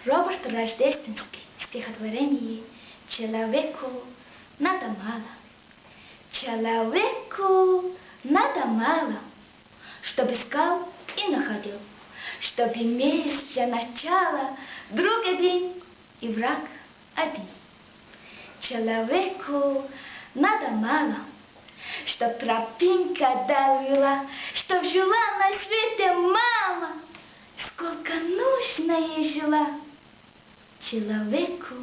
Роберт Рождественский стихотворение «Человеку надо мало». Человеку надо мало, чтоб искал и находил, чтоб имел для начала друг один и враг один. Человеку надо мало, чтоб тропинка довела, чтоб жила на свете мама, сколько нужно ей жила. Человеку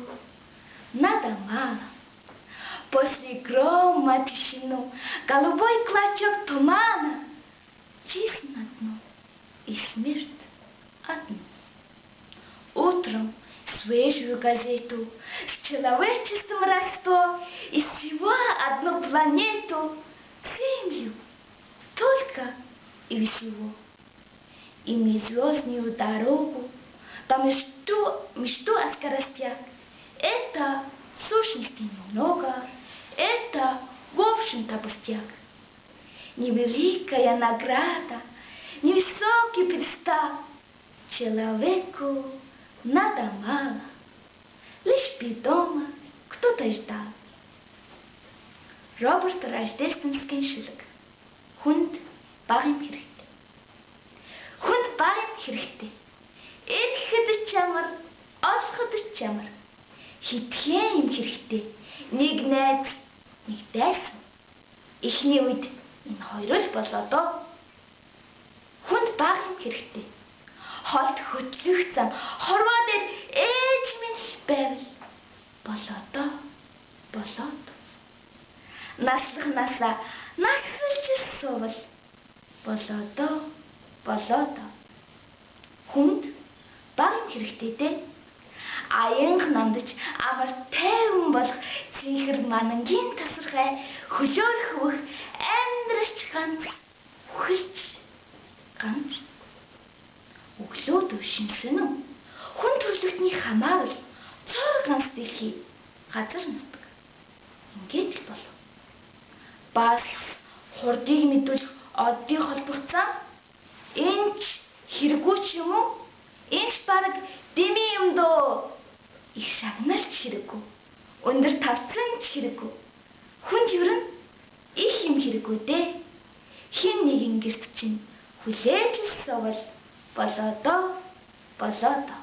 надо мало. После грома тишину, голубой клочок тумана, тихо на дно и смерть одну. Утром свежую газету с человечеством родство и всего одну планету, Землю, только и всего. И межзвездную дорогу, там мечту о скоростях. Это в сущности немного, это в общем-то пустяк. Невеликая награда, невысокий пьедестал. Человеку надо мало, лишь бы дома кто-то ждал. Роберт Рождественский шилэг. Хүнд баг юм хэрэгтэй. Хүнд баг юм хэрэгтэй. Ирэхэд чамар, олоход чамар. Хитгэн юм хэрэгтэй. Нэг найз, нэг дайсан. Эхний үед энэ хоёр л болоо доо. Хүнд баг юм хэрэгтэй. Холд хөтлөх зам, хорвоо дээр ээж минь байвал болоо доо. Болоо доо. Наслахнасаа наслж суувал болоо доо. Болоо доо. Хүнд баг юм хэрэгтэй дээ. Аянх намдаж амар тайван болох цэнхэр манангийн тасархай хөлөөрөх вөх амьдралч ганц хүлж ганц өглөөд шинсэн үү хүн төрлөختний хамаарал цоор ганц дэлхий газар нутаг ингээд л болов. Бас хурдыг мэдүүлэх оддыг холбогцсон энэ хэрэггүй ч юм уу? Энэ бараг дими юм дөө. Их шагналч хэрэггүй. Өндөр тавцан ч хэрэггүй. Хүнд ерөн их юм хэрэггүй дээ. Хин нэгэн гэрт чинь хүлээж л сувал болоо доо. Болоо доо.